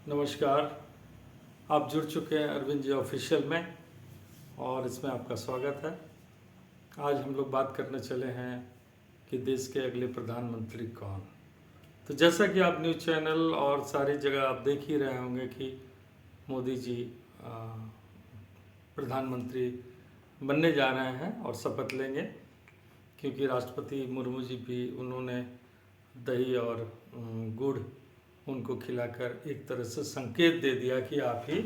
नमस्कार। आप जुड़ चुके हैं अरविंद जी ऑफिशियल में और इसमें आपका स्वागत है। आज हम लोग बात करने चले हैं कि देश के अगले प्रधानमंत्री कौन। तो जैसा कि आप न्यूज़ चैनल और सारी जगह आप देख ही रहे होंगे कि मोदी जी प्रधानमंत्री बनने जा रहे हैं और शपथ लेंगे, क्योंकि राष्ट्रपति मुर्मू जी भी उन्होंने दही और गुड़ उनको खिलाकर एक तरह से संकेत दे दिया कि आप ही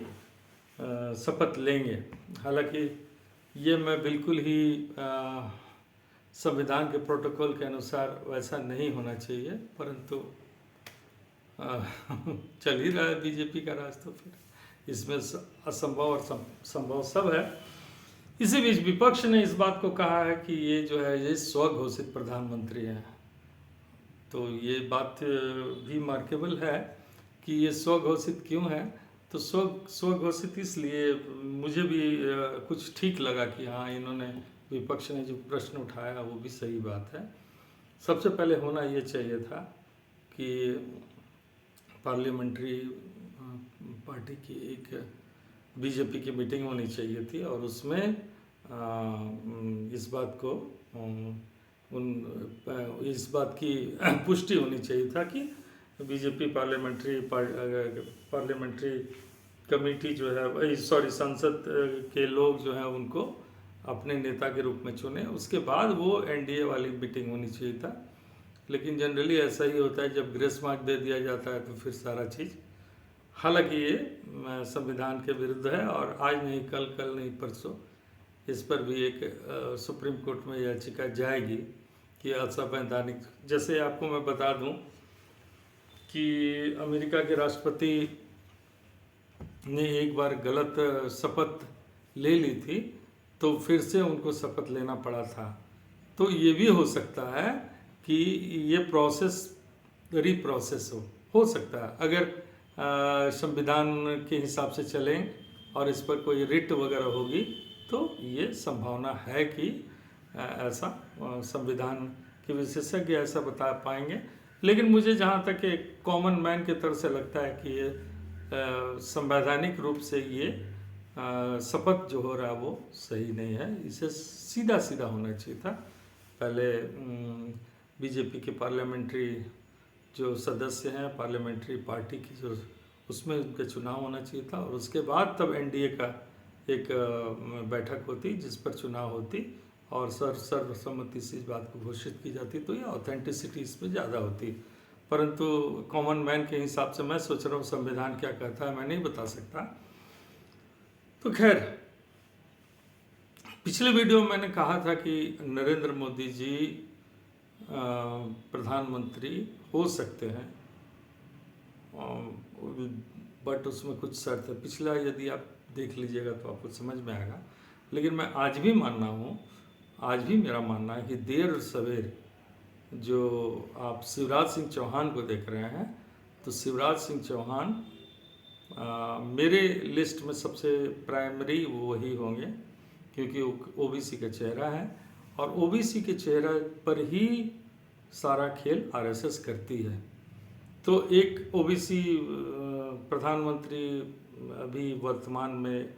शपथ लेंगे। हालांकि ये मैं बिल्कुल ही संविधान के प्रोटोकॉल के अनुसार वैसा नहीं होना चाहिए, परंतु चल ही रहा है बीजेपी का राज, तो फिर इसमें असंभव और संभव सब है। इसी बीच विपक्ष ने इस बात को कहा है कि ये जो है ये स्वघोषित प्रधानमंत्री हैं। तो ये बात भी मार्केबल है कि ये स्वघोषित क्यों है। तो स्वघोषित इसलिए मुझे भी कुछ ठीक लगा कि हाँ, इन्होंने विपक्ष ने जो प्रश्न उठाया वो भी सही बात है। सबसे पहले होना ये चाहिए था कि पार्लियामेंट्री पार्टी की एक बीजेपी की मीटिंग होनी चाहिए थी और उसमें इस बात की पुष्टि होनी चाहिए था कि बीजेपी पार्लियामेंट्री कमेटी जो है संसद के लोग जो है उनको अपने नेता के रूप में चुने, उसके बाद वो एनडीए वाली मीटिंग होनी चाहिए था। लेकिन जनरली ऐसा ही होता है, जब ग्रेस मार्क दे दिया जाता है तो फिर सारा चीज़, हालांकि ये संविधान के विरुद्ध है और आज नहीं कल नहीं परसों इस पर भी एक सुप्रीम कोर्ट में याचिका जाएगी कि असंवैधानिक। जैसे आपको मैं बता दूं कि अमेरिका के राष्ट्रपति ने एक बार गलत शपथ ले ली थी तो फिर से उनको शपथ लेना पड़ा था। तो ये भी हो सकता है कि ये प्रोसेस रीप्रोसेस हो सकता है अगर संविधान के हिसाब से चलें और इस पर कोई रिट वगैरह होगी तो ये संभावना है कि ऐसा संविधान के विशेषज्ञ ऐसा बता पाएंगे। लेकिन मुझे जहाँ तक एक कॉमन मैन के तरह से लगता है कि ये संवैधानिक रूप से ये शपथ जो हो रहा है वो सही नहीं है। इसे सीधा होना चाहिए था। पहले बीजेपी के पार्लियामेंट्री जो सदस्य हैं पार्लियामेंट्री पार्टी की जो उसमें उनका चुनाव होना चाहिए था और उसके बाद तब एनडीए का एक बैठक होती जिस पर चुनाव होती और सर्वसम्मति से इस बात को घोषित की जाती, तो ये ऑथेंटिसिटी इसमें ज़्यादा होती। परंतु कॉमन मैन के हिसाब से मैं सोच रहा हूँ संविधान क्या कहता है मैं नहीं बता सकता। तो खैर, पिछले वीडियो में मैंने कहा था कि नरेंद्र मोदी जी प्रधानमंत्री हो सकते हैं, बट उसमें कुछ शर्त है। पिछला यदि आप देख लीजिएगा तो आपको समझ में आएगा। लेकिन मैं आज भी मेरा मानना है कि देर और सवेर जो आप शिवराज सिंह चौहान को देख रहे हैं, तो शिवराज सिंह चौहान मेरे लिस्ट में सबसे प्राइमरी वही होंगे, क्योंकि ओबीसी का चेहरा है और ओबीसी के चेहरे पर ही सारा खेल आरएसएस करती है। तो एक ओबीसी प्रधानमंत्री अभी वर्तमान में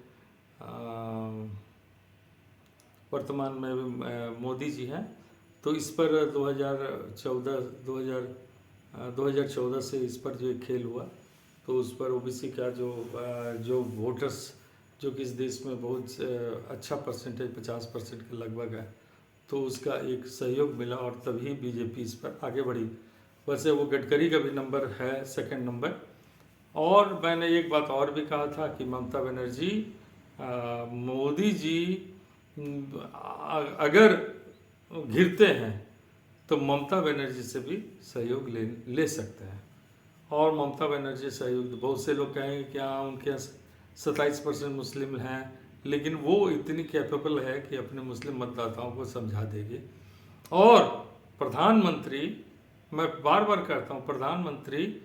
मोदी जी हैं। तो इस पर 2014 से इस पर जो खेल हुआ तो उस पर ओबीसी का जो वोटर्स जो कि इस देश में बहुत अच्छा परसेंटेज 50% के लगभग है, तो उसका एक सहयोग मिला और तभी बीजेपी इस पर आगे बढ़ी। वैसे वो गडकरी का भी नंबर है, सेकंड नंबर। और मैंने एक बात और भी कहा था कि ममता बनर्जी मोदी जी अगर घिरते हैं तो ममता बनर्जी से भी सहयोग ले सकते हैं। और ममता बनर्जी सहयोग, बहुत से लोग कहेंगे कि हाँ उनके 27% मुस्लिम हैं, लेकिन वो इतनी कैपेबल है कि अपने मुस्लिम मतदाताओं को समझा देगी। और प्रधानमंत्री, मैं बार बार कहता हूँ, प्रधानमंत्री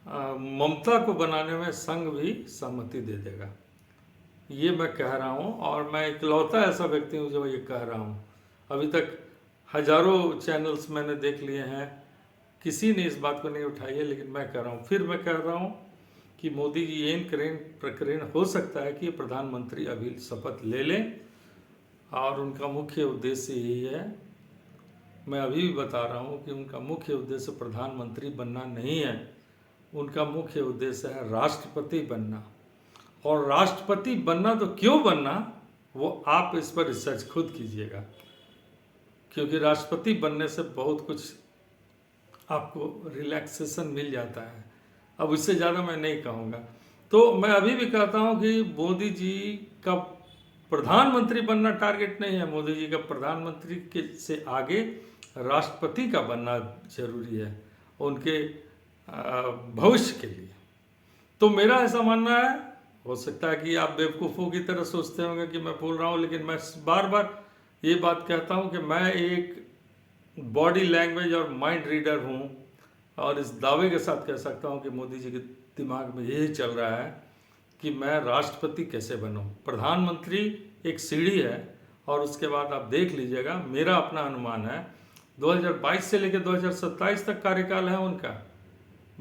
ममता को बनाने में संघ भी सहमति दे देगा। ये मैं कह रहा हूँ और मैं इकलौता ऐसा व्यक्ति हूँ जो ये कह रहा हूँ। अभी तक हजारों चैनल्स मैंने देख लिए हैं, किसी ने इस बात को नहीं उठाई है, लेकिन मैं कह रहा हूँ, फिर मैं कह रहा हूँ कि मोदी जी ये प्रकरण हो सकता है कि प्रधानमंत्री अभी शपथ ले लें, और उनका मुख्य उद्देश्य यही है। मैं अभी भी बता रहा हूँ कि उनका मुख्य उद्देश्य प्रधानमंत्री बनना नहीं है, उनका मुख्य उद्देश्य है राष्ट्रपति बनना। और राष्ट्रपति बनना तो क्यों बनना, वो आप इस पर रिसर्च खुद कीजिएगा, क्योंकि राष्ट्रपति बनने से बहुत कुछ आपको रिलैक्सेशन मिल जाता है। अब इससे ज़्यादा मैं नहीं कहूँगा। तो मैं अभी भी कहता हूँ कि मोदी जी का प्रधानमंत्री बनना टारगेट नहीं है, मोदी जी का प्रधानमंत्री के से आगे राष्ट्रपति का बनना जरूरी है उनके भविष्य के लिए। तो मेरा ऐसा मानना है, हो सकता है कि आप बेवकूफ़ों की तरह सोचते होंगे कि मैं बोल रहा हूँ, लेकिन मैं बार बार ये बात कहता हूँ कि मैं एक बॉडी लैंग्वेज और माइंड रीडर हूँ, और इस दावे के साथ कह सकता हूँ कि मोदी जी के दिमाग में यही चल रहा है कि मैं राष्ट्रपति कैसे बनूं। प्रधानमंत्री एक सीढ़ी है, और उसके बाद आप देख लीजिएगा, मेरा अपना अनुमान है 2022 से लेकर 2027 तक कार्यकाल है उनका,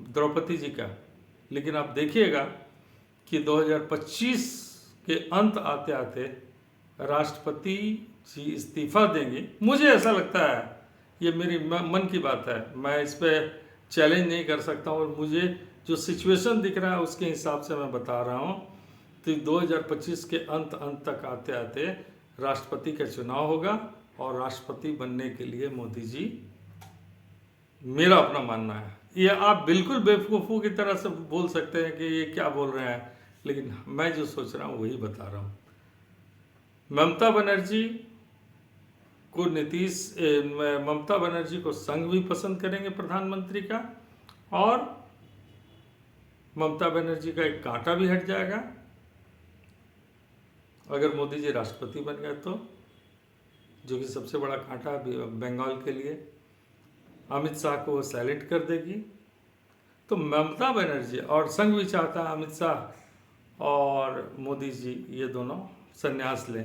द्रौपदी जी का। लेकिन आप देखिएगा कि 2025 के अंत आते आते राष्ट्रपति जी इस्तीफा देंगे। मुझे ऐसा लगता है, ये मेरी मन की बात है, मैं इस पर चैलेंज नहीं कर सकता हूँ, और मुझे जो सिचुएशन दिख रहा है उसके हिसाब से मैं बता रहा हूँ। तो 2025 के अंत तक आते आते राष्ट्रपति का चुनाव होगा, और राष्ट्रपति बनने के लिए मोदी जी, मेरा अपना मानना है, ये आप बिल्कुल बेवकूफ़ों की तरह से बोल सकते हैं कि ये क्या बोल रहे हैं, लेकिन मैं जो सोच रहा हूँ वही बता रहा हूँ। ममता बनर्जी को संघ भी पसंद करेंगे प्रधानमंत्री का, और ममता बनर्जी का एक कांटा भी हट जाएगा अगर मोदी जी राष्ट्रपति बन गए तो, जो कि सबसे बड़ा कांटा बंगाल के लिए। अमित शाह को वो साइलेंट कर देगी। तो ममता बनर्जी और संघ भी चाहता है अमित शाह और मोदी जी ये दोनों संन्यास लें।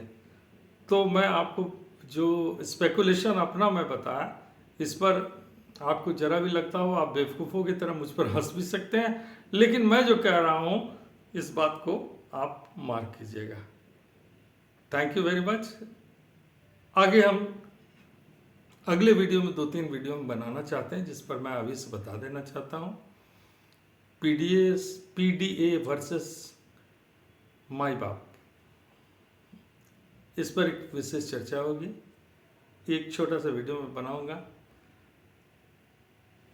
तो मैं आपको जो स्पेकुलेशन अपना मैं बताया, इस पर आपको जरा भी लगता हो, आप बेवकूफ़ों की तरह मुझ पर हंस भी सकते हैं, लेकिन मैं जो कह रहा हूँ इस बात को आप मार्क कीजिएगा। Thank you very much. आगे हम अगले वीडियो में 2-3 वीडियो में बनाना चाहते हैं, जिस पर मैं अभी से बता देना चाहता हूँ। पीडीए वर्सेस माई बाप, इस पर एक विशेष चर्चा होगी, एक छोटा सा वीडियो में बनाऊंगा।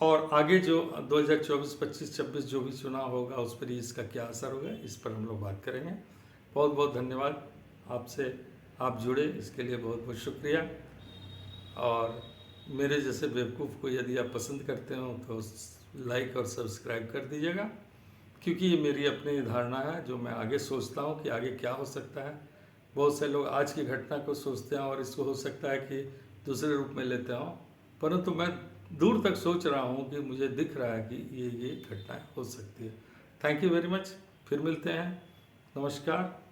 और आगे जो 2024, 25, 26 जो भी चुनाव होगा उस पर इसका क्या असर होगा, इस पर हम लोग बात करेंगे। बहुत बहुत धन्यवाद आपसे, आप जुड़े इसके लिए बहुत बहुत शुक्रिया। और मेरे जैसे बेवकूफ़ को यदि आप पसंद करते हो तो लाइक और सब्सक्राइब कर दीजिएगा, क्योंकि ये मेरी अपनी धारणा है जो मैं आगे सोचता हूँ कि आगे क्या हो सकता है। बहुत से लोग आज की घटना को सोचते हैं और इसको हो सकता है कि दूसरे रूप में लेते हों, परंतु मैं दूर तक सोच रहा हूँ कि मुझे दिख रहा है कि ये घटनाएं हो सकती है। Thank you very much. फिर मिलते हैं। नमस्कार।